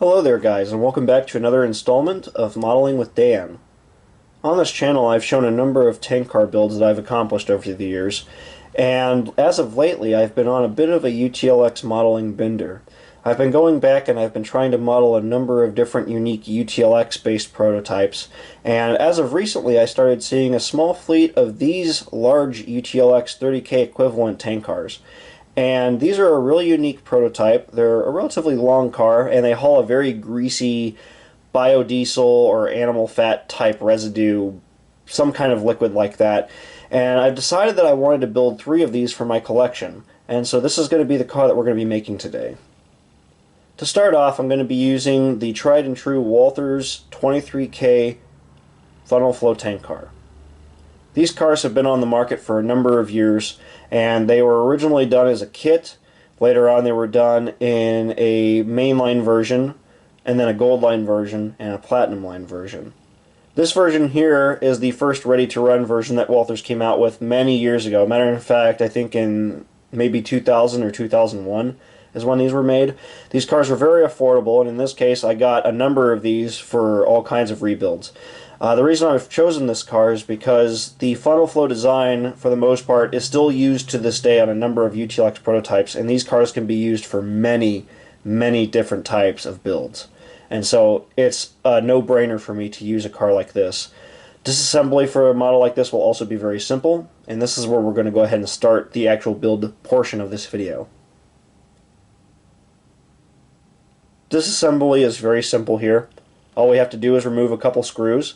Hello there guys, and welcome back to another installment of Modeling with Dan. On this channel I've shown a number of tank car builds that I've accomplished over the years, and as of lately I've been on a bit of a UTLX modeling bender. I've been going back and I've been trying to model a number of different unique UTLX based prototypes, and as of recently I started seeing a small fleet of these large UTLX 30K equivalent tank cars. And these are a really unique prototype. They're a relatively long car, and they haul a very greasy biodiesel or animal fat type residue, some kind of liquid like that. And I've decided that I wanted to build 3 of these for my collection. And so this is going to be the car that we're going to be making today. To start off, I'm going to be using the tried and true Walthers 23K funnel flow tank car. These cars have been on the market for a number of years, and they were originally done as a kit. Later on they were done in a mainline version, and then a gold line version, and a platinum line version. This version here is the first ready-to-run version that Walthers came out with many years ago. Matter of fact, I think in maybe 2000 or 2001 is when these were made. These cars were very affordable, and in this case I got a number of these for all kinds of rebuilds. The reason I've chosen this car is because the funnel flow design, for the most part, is still used to this day on a number of UTLX prototypes, and these cars can be used for many, many different types of builds. And so it's a no-brainer for me to use a car like this. Disassembly for a model like this will also be very simple, and this is where we're going to go ahead and start the actual build portion of this video. Disassembly is very simple here. All we have to do is remove a couple screws.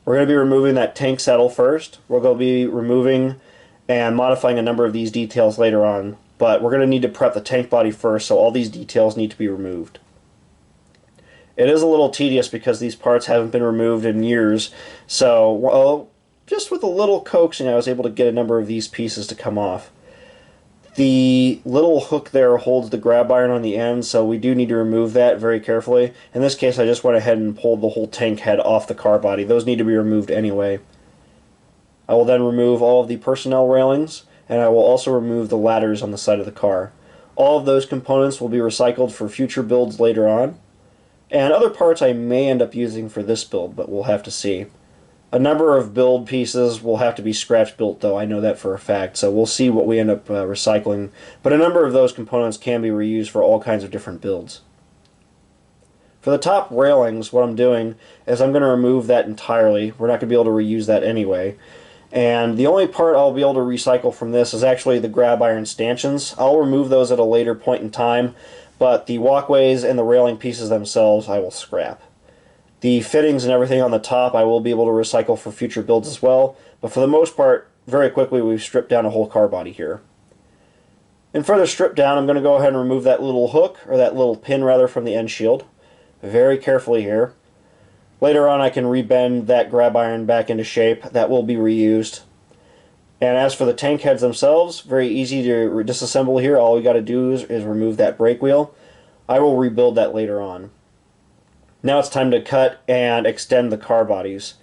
We're going to be removing that tank saddle first. We're going to be removing and modifying a number of these details later on, but we're going to need to prep the tank body first, so all these details need to be removed. It is a little tedious because these parts haven't been removed in years, so well, just with a little coaxing I was able to get a number of these pieces to come off. The little hook there holds the grab iron on the end, so we do need to remove that very carefully. In this case, I just went ahead and pulled the whole tank head off the car body. Those need to be removed anyway. I will then remove all of the personnel railings, and I will also remove the ladders on the side of the car. All of those components will be recycled for future builds later on, and other parts I may end up using for this build, but we'll have to see. A number of build pieces will have to be scratch built, though. I know that for a fact, so we'll see what we end up recycling. But a number of those components can be reused for all kinds of different builds. For the top railings, what I'm doing is I'm going to remove that entirely. We're not going to be able to reuse that anyway. And the only part I'll be able to recycle from this is actually the grab iron stanchions. I'll remove those at a later point in time, but the walkways and the railing pieces themselves I will scrap. The fittings and everything on the top I will be able to recycle for future builds as well, but for the most part, very quickly we've stripped down a whole car body here. In further strip down, I'm going to go ahead and remove that little hook, or that little pin rather, from the end shield. Very carefully here. Later on I can rebend that grab iron back into shape. That will be reused. And as for the tank heads themselves, very easy to disassemble here. All we got to do is remove that brake wheel. I will rebuild that later on. Now it's time to cut and extend the car bodies.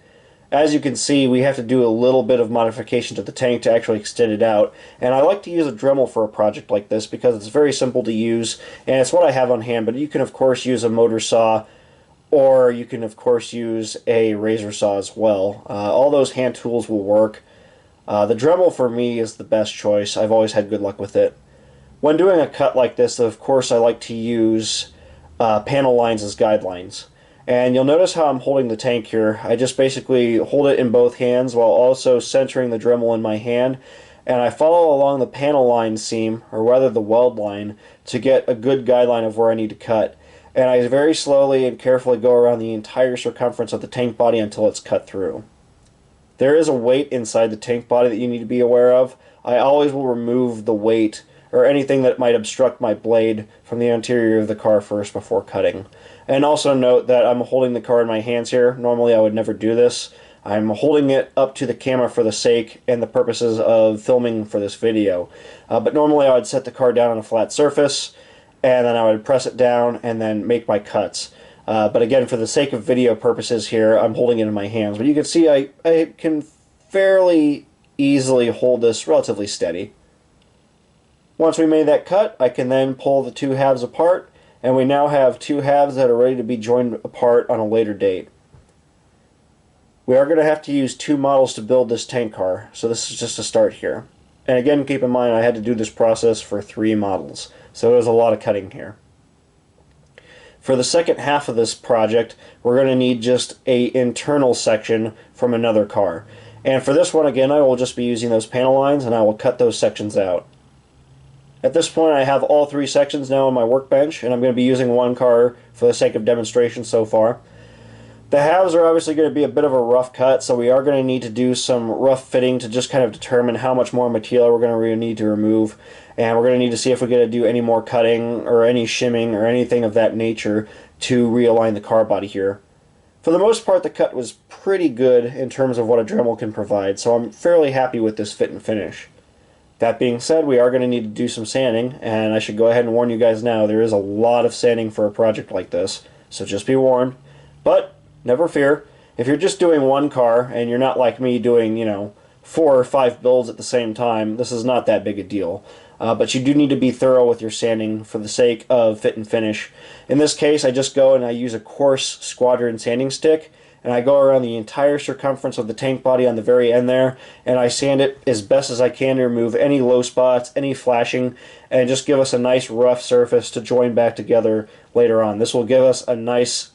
As you can see, we have to do a little bit of modification to the tank to actually extend it out, and I like to use a Dremel for a project like this because it's very simple to use, and it's what I have on hand, but you can of course use a motor saw, or you can of course use a razor saw as well. All those hand tools will work. The Dremel for me is the best choice. I've always had good luck with it. When doing a cut like this, of course I like to use panel lines as guidelines. And you'll notice how I'm holding the tank here. I just basically hold it in both hands while also centering the Dremel in my hand, and I follow along the panel line seam, or rather the weld line, to get a good guideline of where I need to cut. And I very slowly and carefully go around the entire circumference of the tank body until it's cut through. There is a weight inside the tank body that you need to be aware of. I always will remove the weight or anything that might obstruct my blade from the interior of the car first before cutting. And also note that I'm holding the car in my hands here. Normally I would never do this. I'm holding it up to the camera for the sake and the purposes of filming for this video. But normally I would set the car down on a flat surface, and then I would press it down and then make my cuts. But again, for the sake of video purposes here, I'm holding it in my hands. But you can see I can fairly easily hold this relatively steady. Once we made that cut, I can then pull the two halves apart and we now have two halves that are ready to be joined apart on a later date. We are going to have to use two models to build this tank car, so this is just a start here. And again, keep in mind I had to do this process for 3 models, so there's a lot of cutting here. For the second half of this project, we're going to need just an internal section from another car. And for this one, again, I will just be using those panel lines, and I will cut those sections out. At this point, I have all 3 sections now on my workbench, and I'm going to be using one car for the sake of demonstration so far. The halves are obviously going to be a bit of a rough cut, so we are going to need to do some rough fitting to just kind of determine how much more material we're going to need to remove, and we're going to need to see if we're going to do any more cutting or any shimming or anything of that nature to realign the car body here. For the most part, the cut was pretty good in terms of what a Dremel can provide, so I'm fairly happy with this fit and finish. That being said, we are going to need to do some sanding, and I should go ahead and warn you guys now, there is a lot of sanding for a project like this, so just be warned. But never fear, if you're just doing one car and you're not like me doing, 4 or 5 builds at the same time, this is not that big a deal. But you do need to be thorough with your sanding for the sake of fit and finish. In this case, I just go and I use a coarse squadron sanding stick, and I go around the entire circumference of the tank body on the very end there, and I sand it as best as I can to remove any low spots, any flashing, and just give us a nice rough surface to join back together later on. This will give us a nice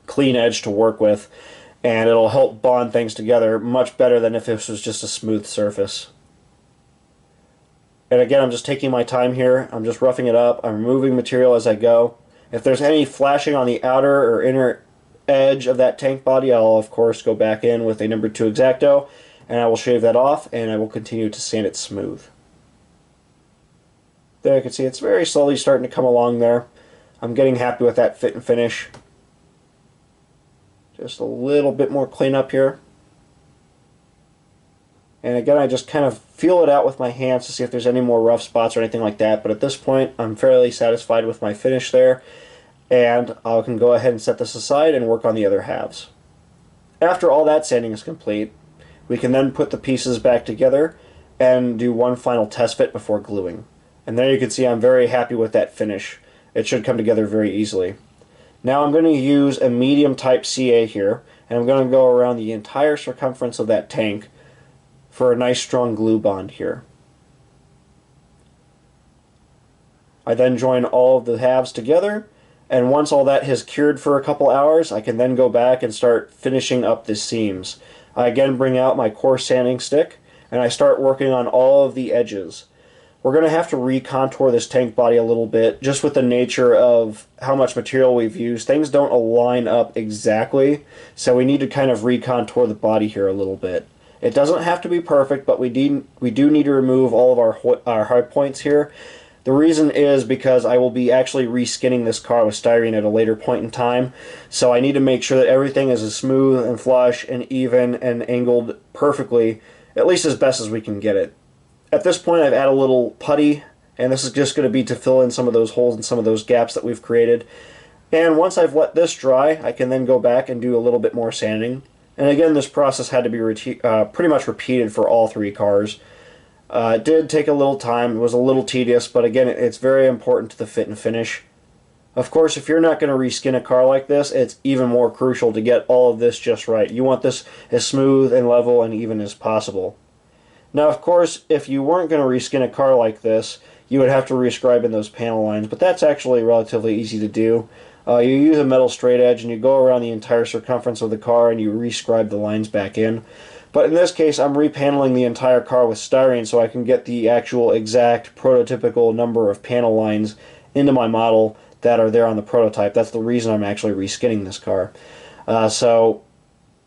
clean edge to work with, and it'll help bond things together much better than if this was just a smooth surface. And again, I'm just taking my time here. I'm just roughing it up. I'm removing material as I go. If there's any flashing on the outer or inner edge of that tank body, I'll of course go back in with a number 2 X-Acto, and I will shave that off, and I will continue to sand it smooth. There you can see it's very slowly starting to come along there. I'm getting happy with that fit and finish. Just a little bit more cleanup here. And again, I just kind of feel it out with my hands to see if there's any more rough spots or anything like that. But at this point, I'm fairly satisfied with my finish there. And I can go ahead and set this aside and work on the other halves. After all that sanding is complete, we can then put the pieces back together and do one final test fit before gluing. And there you can see I'm very happy with that finish. It should come together very easily. Now I'm going to use a medium type CA here, and I'm going to go around the entire circumference of that tank for a nice strong glue bond here. I then join all of the halves together, and once all that has cured for a couple hours, I can then go back and start finishing up the seams. I again bring out my coarse sanding stick, and I start working on all of the edges. We're going to have to recontour this tank body a little bit, just with the nature of how much material we've used. Things don't align up exactly, so we need to kind of recontour the body here a little bit. It doesn't have to be perfect, but we do need to remove all of our hard points here. The reason is because I will be actually reskinning this car with styrene at a later point in time, so I need to make sure that everything is as smooth and flush and even and angled perfectly, at least as best as we can get it. At this point, I've added a little putty, and this is just going to be to fill in some of those holes and some of those gaps that we've created. And once I've let this dry, I can then go back and do a little bit more sanding. And again, this process had to be pretty much repeated for all 3 cars. It did take a little time, it was a little tedious, but again, it's very important to the fit and finish. Of course, if you're not going to reskin a car like this, it's even more crucial to get all of this just right. You want this as smooth and level and even as possible. Now, of course, if you weren't going to reskin a car like this, you would have to rescribe in those panel lines, but that's actually relatively easy to do. You use a metal straight edge and you go around the entire circumference of the car and you rescribe the lines back in. But in this case, I'm repaneling the entire car with styrene so I can get the actual exact prototypical number of panel lines into my model that are there on the prototype. That's the reason I'm actually reskinning this car. So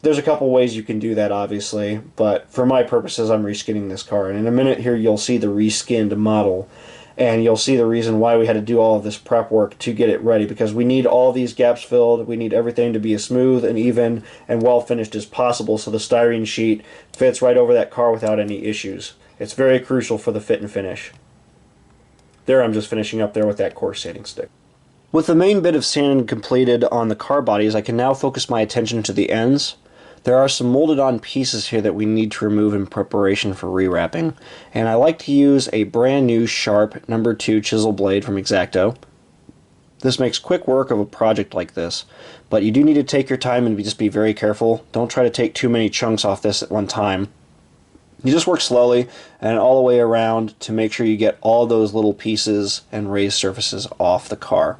there's a couple ways you can do that, obviously, but for my purposes, I'm reskinning this car. And in a minute here, you'll see the reskinned model, and you'll see the reason why we had to do all of this prep work to get it ready, because we need all these gaps filled. We need everything to be as smooth and even and well finished as possible so the styrene sheet fits right over that car without any issues. It's very crucial for the fit and finish. There, I'm just finishing up there with that coarse sanding stick. With the main bit of sanding completed on the car bodies, I can now focus my attention to the ends. There are some molded on pieces here that we need to remove in preparation for rewrapping, and I like to use a brand new sharp number 2 chisel blade from X-Acto. This makes quick work of a project like this, but you do need to take your time and just be very careful. Don't try to take too many chunks off this at one time. You just work slowly and all the way around to make sure you get all those little pieces and raised surfaces off the car.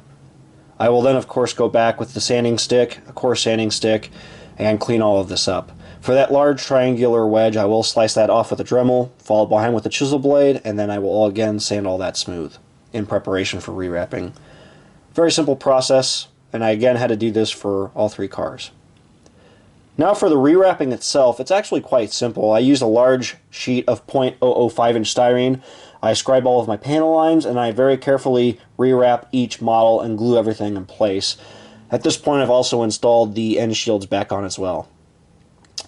I will then of course go back with the sanding stick, a coarse sanding stick, and clean all of this up. For that large triangular wedge, I will slice that off with a Dremel, followed behind with a chisel blade, and then I will again sand all that smooth in preparation for rewrapping. Very simple process, and I again had to do this for all 3 cars. Now for the rewrapping itself, it's actually quite simple. I use a large sheet of 0.005 inch styrene. I scribe all of my panel lines, and I very carefully rewrap each model and glue everything in place. At this point, I've also installed the end shields back on as well.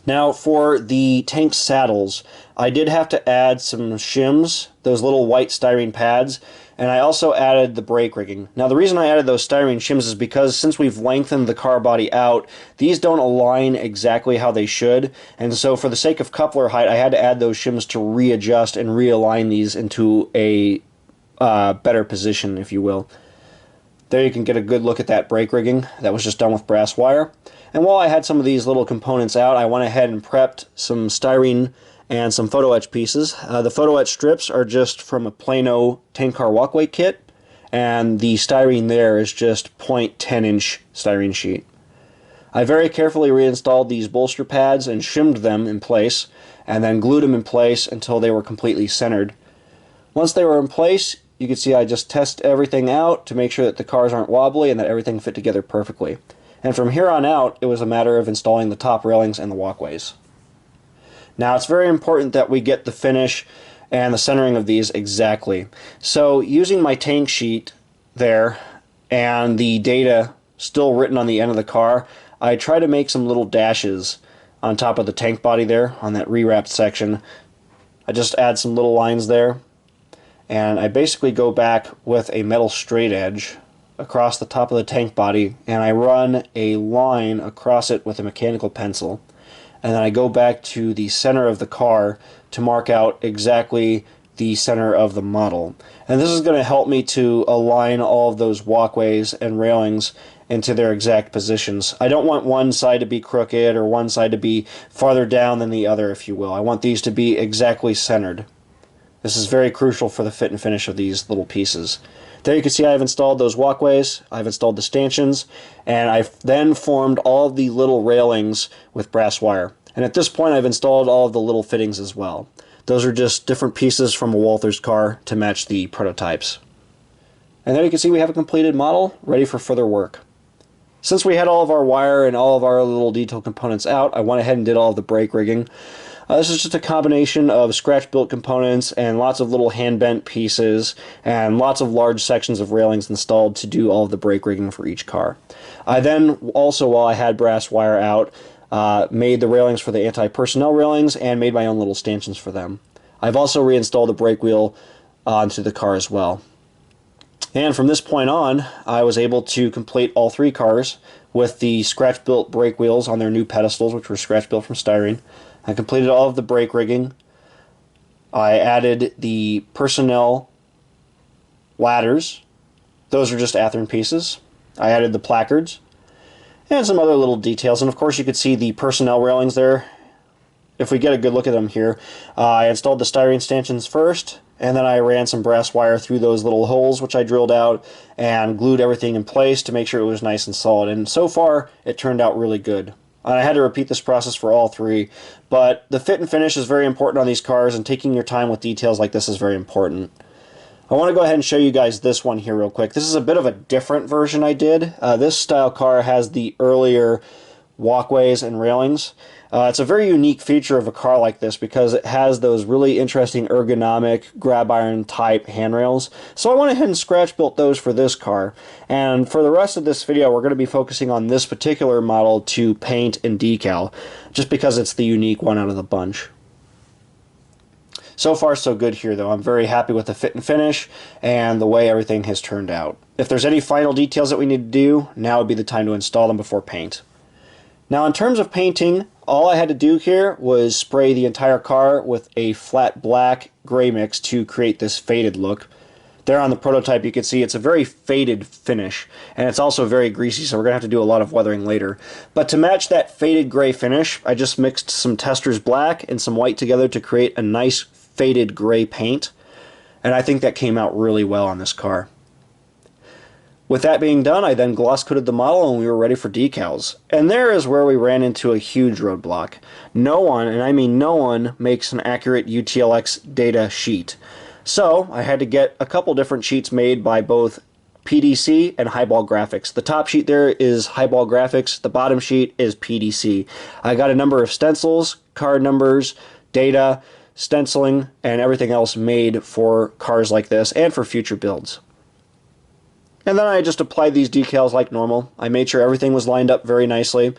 Now for the tank saddles, I did have to add some shims, those little white styrene pads, and I also added the brake rigging. Now the reason I added those styrene shims is because since we've lengthened the car body out, these don't align exactly how they should, and so for the sake of coupler height, I had to add those shims to readjust and realign these into a better position, if you will. There you can get a good look at that brake rigging that was just done with brass wire. And while I had some of these little components out, I went ahead and prepped some styrene and some photo etch pieces. The photo etch strips are just from a Plano tank car walkway kit, and the styrene there is just 0.10 inch styrene sheet. I very carefully reinstalled these bolster pads and shimmed them in place, and then glued them in place until they were completely centered. Once they were in place, you can see I just test everything out to make sure that the cars aren't wobbly and that everything fit together perfectly. And from here on out, it was a matter of installing the top railings and the walkways. Now it's very important that we get the finish and the centering of these exactly. So using my tank sheet there and the data still written on the end of the car, I try to make some little dashes on top of the tank body there on that rewrapped section. I just add some little lines there, and I basically go back with a metal straight edge across the top of the tank body, and I run a line across it with a mechanical pencil, and then I go back to the center of the car to mark out exactly the center of the model. And this is going to help me to align all of those walkways and railings into their exact positions. I don't want one side to be crooked or one side to be farther down than the other, if you will. I want these to be exactly centered. This is very crucial for the fit and finish of these little pieces. There you can see I've installed those walkways, I've installed the stanchions, and I've then formed all of the little railings with brass wire. And at this point I've installed all of the little fittings as well. Those are just different pieces from a Walthers car to match the prototypes. And there you can see we have a completed model ready for further work. Since we had all of our wire and all of our little detail components out, I went ahead and did all of the brake rigging. This is just a combination of scratch-built components and lots of little hand-bent pieces and lots of large sections of railings installed to do all of the brake rigging for each car. I then also, while I had brass wire out, made the railings for the anti-personnel railings and made my own little stanchions for them. I've also reinstalled the brake wheel onto the car as well. And from this point on, I was able to complete all 3 cars with the scratch-built brake wheels on their new pedestals, which were scratch-built from styrene. I completed all of the brake rigging. I added the personnel ladders. Those are just Athearn pieces. I added the placards and some other little details. And of course you could see the personnel railings there. If we get a good look at them here, I installed the styrene stanchions first, and then I ran some brass wire through those little holes which I drilled out and glued everything in place to make sure it was nice and solid. And so far it turned out really good. I had to repeat this process for all 3, but the fit and finish is very important on these cars, and taking your time with details like this is very important. I want to go ahead and show you guys this one here real quick. This is a bit of a different version I did. This style car has the earlier walkways and railings. It's a very unique feature of a car like this because it has those really interesting ergonomic grab iron type handrails. So I went ahead and scratch built those for this car. And for the rest of this video, we're going to be focusing on this particular model to paint and decal, just because it's the unique one out of the bunch. So far so good here though. I'm very happy with the fit and finish and the way everything has turned out. If there's any final details that we need to do, now would be the time to install them before paint. Now in terms of painting, all I had to do here was spray the entire car with a flat black gray mix to create this faded look. There on the prototype you can see it's a very faded finish, and it's also very greasy, so we're going to have to do a lot of weathering later. But to match that faded gray finish, I just mixed some Testor's black and some white together to create a nice faded gray paint, and I think that came out really well on this car. With that being done, I then gloss coated the model and we were ready for decals. And there is where we ran into a huge roadblock. No one, and I mean no one, makes an accurate UTLX data sheet. So I had to get a couple different sheets made by both PDC and Highball Graphics. The top sheet there is Highball Graphics, the bottom sheet is PDC. I got a number of stencils, card numbers, data, stenciling, and everything else made for cars like this and for future builds. And then I just applied these decals like normal. I made sure everything was lined up very nicely.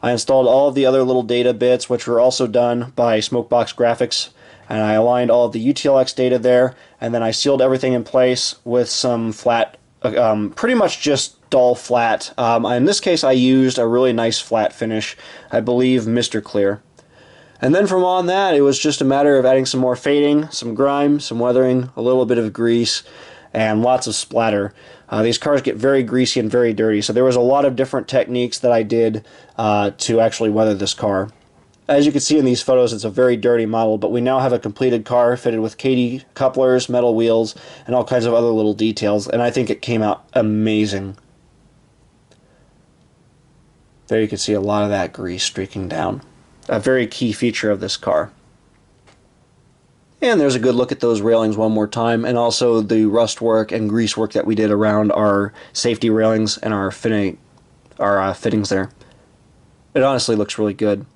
I installed all of the other little data bits, which were also done by Smokebox Graphics, and I aligned all of the UTLX data there, and then I sealed everything in place with some flat, pretty much just dull flat. In this case I used a really nice flat finish, I believe Mr. Clear. And then from on that, it was just a matter of adding some more fading, some grime, some weathering, a little bit of grease, and lots of splatter. These cars get very greasy and very dirty, so there was a lot of different techniques that I did to actually weather this car. As you can see in these photos, it's a very dirty model, but we now have a completed car fitted with KD couplers, metal wheels, and all kinds of other little details, and I think it came out amazing. There you can see a lot of that grease streaking down. A very key feature of this car. And there's a good look at those railings one more time, and also the rust work and grease work that we did around our safety railings and our fittings there. It honestly looks really good.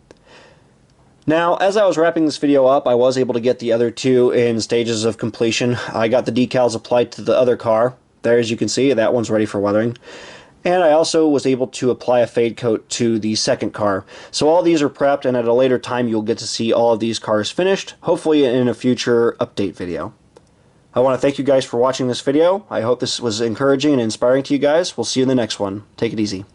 Now, as I was wrapping this video up, I was able to get the other two in stages of completion. I got the decals applied to the other car. There, as you can see, that one's ready for weathering. And I also was able to apply a fade coat to the second car. So all these are prepped, and at a later time you'll get to see all of these cars finished, hopefully in a future update video. I want to thank you guys for watching this video. I hope this was encouraging and inspiring to you guys. We'll see you in the next one. Take it easy.